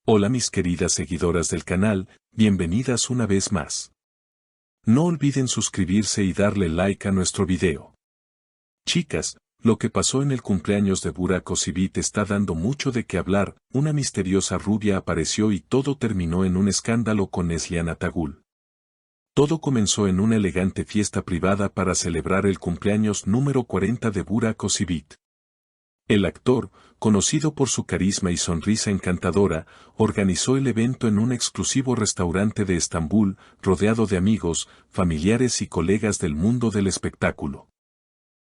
Hola mis queridas seguidoras del canal, bienvenidas una vez más. No olviden suscribirse y darle like a nuestro video. Chicas, lo que pasó en el cumpleaños de Burak Özçivit está dando mucho de qué hablar. Una misteriosa rubia apareció y todo terminó en un escándalo con Neslihan Atagül. Todo comenzó en una elegante fiesta privada para celebrar el cumpleaños número 40 de Burak Özçivit. El actor, conocido por su carisma y sonrisa encantadora, organizó el evento en un exclusivo restaurante de Estambul, rodeado de amigos, familiares y colegas del mundo del espectáculo.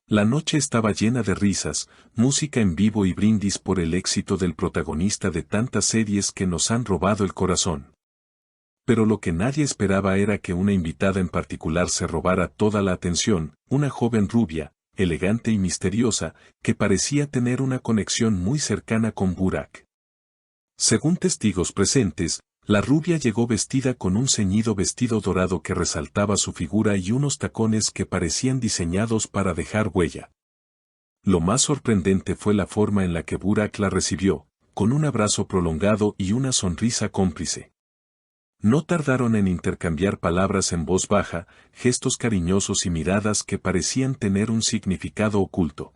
La noche estaba llena de risas, música en vivo y brindis por el éxito del protagonista de tantas series que nos han robado el corazón. Pero lo que nadie esperaba era que una invitada en particular se robara toda la atención, una joven rubia, elegante y misteriosa, que parecía tener una conexión muy cercana con Burak. Según testigos presentes, la rubia llegó vestida con un ceñido vestido dorado que resaltaba su figura y unos tacones que parecían diseñados para dejar huella. Lo más sorprendente fue la forma en la que Burak la recibió, con un abrazo prolongado y una sonrisa cómplice. No tardaron en intercambiar palabras en voz baja, gestos cariñosos y miradas que parecían tener un significado oculto.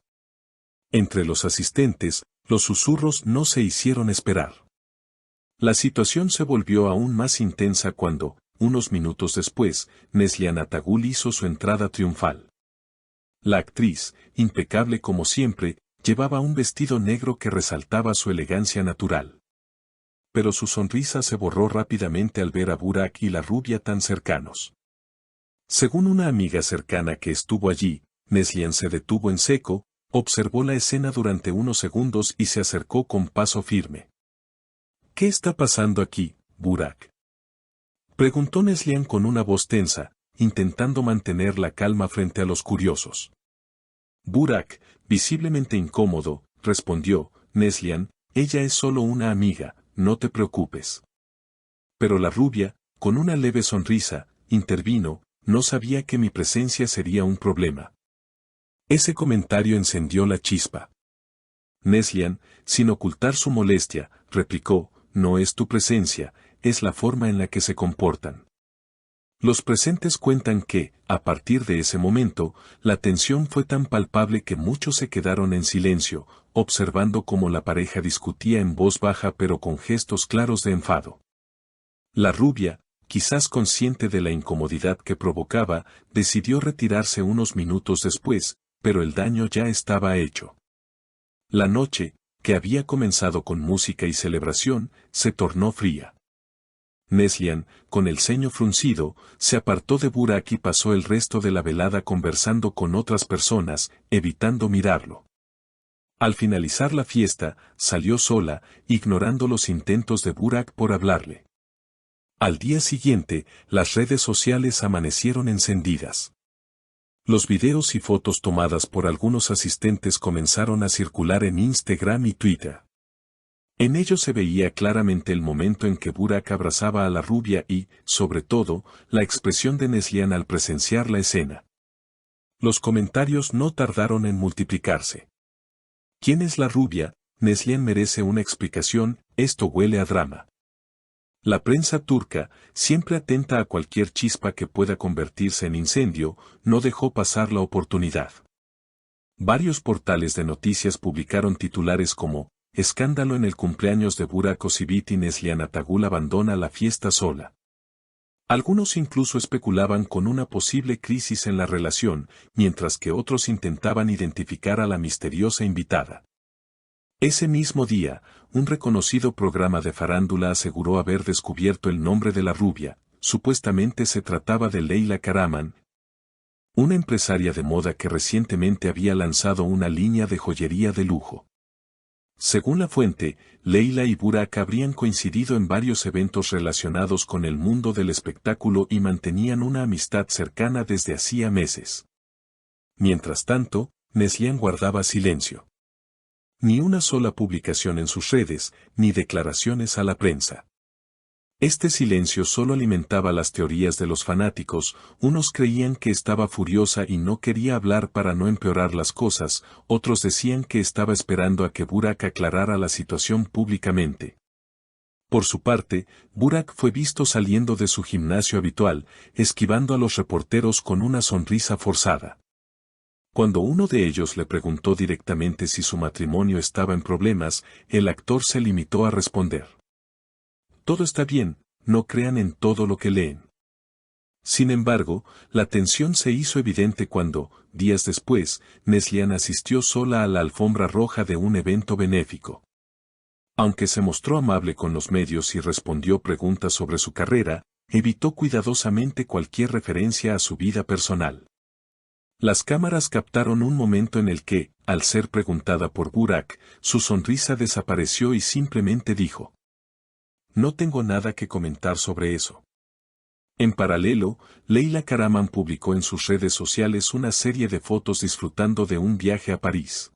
Entre los asistentes, los susurros no se hicieron esperar. La situación se volvió aún más intensa cuando, unos minutos después, Neslihan Atagül hizo su entrada triunfal. La actriz, impecable como siempre, llevaba un vestido negro que resaltaba su elegancia natural. Pero su sonrisa se borró rápidamente al ver a Burak y la rubia tan cercanos. Según una amiga cercana que estuvo allí, Neslihan se detuvo en seco, observó la escena durante unos segundos y se acercó con paso firme. ¿Qué está pasando aquí, Burak?, preguntó Neslihan con una voz tensa, intentando mantener la calma frente a los curiosos. Burak, visiblemente incómodo, respondió: Neslihan, ella es solo una amiga, no te preocupes. Pero la rubia, con una leve sonrisa, intervino: no sabía que mi presencia sería un problema. Ese comentario encendió la chispa. Neslihan, sin ocultar su molestia, replicó: no es tu presencia, es la forma en la que se comportan. Los presentes cuentan que, a partir de ese momento, la tensión fue tan palpable que muchos se quedaron en silencio, observando cómo la pareja discutía en voz baja pero con gestos claros de enfado. La rubia, quizás consciente de la incomodidad que provocaba, decidió retirarse unos minutos después, pero el daño ya estaba hecho. La noche, que había comenzado con música y celebración, se tornó fría. Neslihan, con el ceño fruncido, se apartó de Burak y pasó el resto de la velada conversando con otras personas, evitando mirarlo. Al finalizar la fiesta, salió sola, ignorando los intentos de Burak por hablarle. Al día siguiente, las redes sociales amanecieron encendidas. Los videos y fotos tomadas por algunos asistentes comenzaron a circular en Instagram y Twitter. En ellos se veía claramente el momento en que Burak abrazaba a la rubia y, sobre todo, la expresión de Neslihan al presenciar la escena. Los comentarios no tardaron en multiplicarse. ¿Quién es la rubia? Neslihan merece una explicación, esto huele a drama. La prensa turca, siempre atenta a cualquier chispa que pueda convertirse en incendio, no dejó pasar la oportunidad. Varios portales de noticias publicaron titulares como: escándalo en el cumpleaños de Burak Özçivit y Neslihan Atagül abandona la fiesta sola. Algunos incluso especulaban con una posible crisis en la relación, mientras que otros intentaban identificar a la misteriosa invitada. Ese mismo día, un reconocido programa de farándula aseguró haber descubierto el nombre de la rubia. Supuestamente se trataba de Leyla Karaman, una empresaria de moda que recientemente había lanzado una línea de joyería de lujo. Según la fuente, Leyla y Burak habrían coincidido en varios eventos relacionados con el mundo del espectáculo y mantenían una amistad cercana desde hacía meses. Mientras tanto, Neslihan guardaba silencio. Ni una sola publicación en sus redes, ni declaraciones a la prensa. Este silencio solo alimentaba las teorías de los fanáticos. Unos creían que estaba furiosa y no quería hablar para no empeorar las cosas, otros decían que estaba esperando a que Burak aclarara la situación públicamente. Por su parte, Burak fue visto saliendo de su gimnasio habitual, esquivando a los reporteros con una sonrisa forzada. Cuando uno de ellos le preguntó directamente si su matrimonio estaba en problemas, el actor se limitó a responder: todo está bien, no crean en todo lo que leen. Sin embargo, la tensión se hizo evidente cuando, días después, Neslihan asistió sola a la alfombra roja de un evento benéfico. Aunque se mostró amable con los medios y respondió preguntas sobre su carrera, evitó cuidadosamente cualquier referencia a su vida personal. Las cámaras captaron un momento en el que, al ser preguntada por Burak, su sonrisa desapareció y simplemente dijo: no tengo nada que comentar sobre eso. En paralelo, Leila Karaman publicó en sus redes sociales una serie de fotos disfrutando de un viaje a París.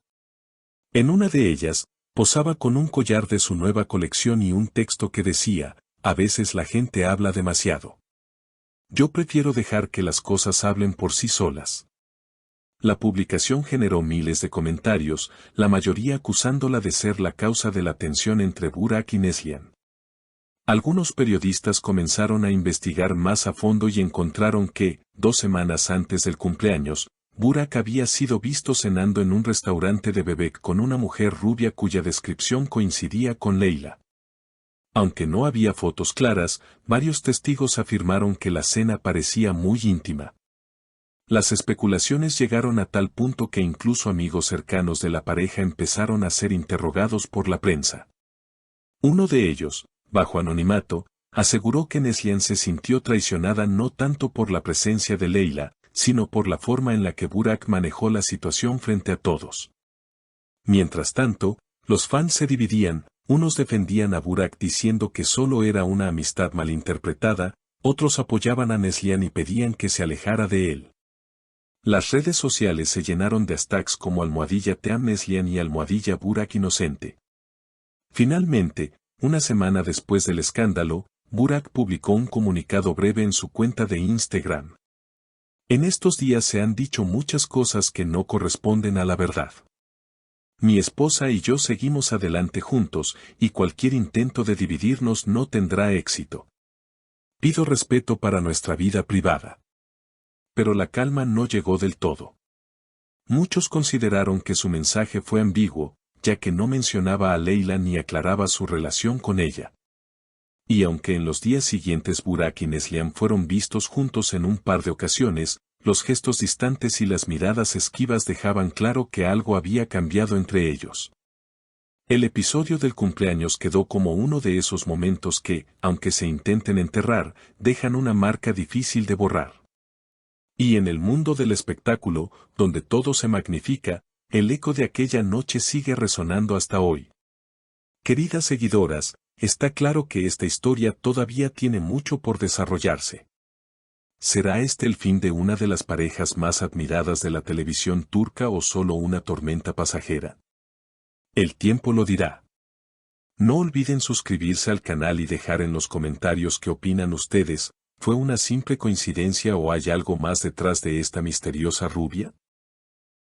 En una de ellas, posaba con un collar de su nueva colección y un texto que decía: a veces la gente habla demasiado. Yo prefiero dejar que las cosas hablen por sí solas. La publicación generó miles de comentarios, la mayoría acusándola de ser la causa de la tensión entre Burak y Neslihan. Algunos periodistas comenzaron a investigar más a fondo y encontraron que, 2 semanas antes del cumpleaños, Burak había sido visto cenando en un restaurante de Bebek con una mujer rubia cuya descripción coincidía con Leila. Aunque no había fotos claras, varios testigos afirmaron que la cena parecía muy íntima. Las especulaciones llegaron a tal punto que incluso amigos cercanos de la pareja empezaron a ser interrogados por la prensa. Uno de ellos, bajo anonimato, aseguró que Neslihan se sintió traicionada no tanto por la presencia de Leila, sino por la forma en la que Burak manejó la situación frente a todos. Mientras tanto, los fans se dividían, unos defendían a Burak diciendo que solo era una amistad malinterpretada, otros apoyaban a Neslihan y pedían que se alejara de él. Las redes sociales se llenaron de hashtags como #Team Neslihan y #Burak inocente. Finalmente, una semana después del escándalo, Burak publicó un comunicado breve en su cuenta de Instagram. En estos días se han dicho muchas cosas que no corresponden a la verdad. Mi esposa y yo seguimos adelante juntos, y cualquier intento de dividirnos no tendrá éxito. Pido respeto para nuestra vida privada. Pero la calma no llegó del todo. Muchos consideraron que su mensaje fue ambiguo, ya que no mencionaba a Leila ni aclaraba su relación con ella. Y aunque en los días siguientes Burak y Neslihan fueron vistos juntos en un par de ocasiones, los gestos distantes y las miradas esquivas dejaban claro que algo había cambiado entre ellos. El episodio del cumpleaños quedó como uno de esos momentos que, aunque se intenten enterrar, dejan una marca difícil de borrar. Y en el mundo del espectáculo, donde todo se magnifica, el eco de aquella noche sigue resonando hasta hoy. Queridas seguidoras, está claro que esta historia todavía tiene mucho por desarrollarse. ¿Será este el fin de una de las parejas más admiradas de la televisión turca o solo una tormenta pasajera? El tiempo lo dirá. No olviden suscribirse al canal y dejar en los comentarios qué opinan ustedes. ¿Fue una simple coincidencia o hay algo más detrás de esta misteriosa rubia?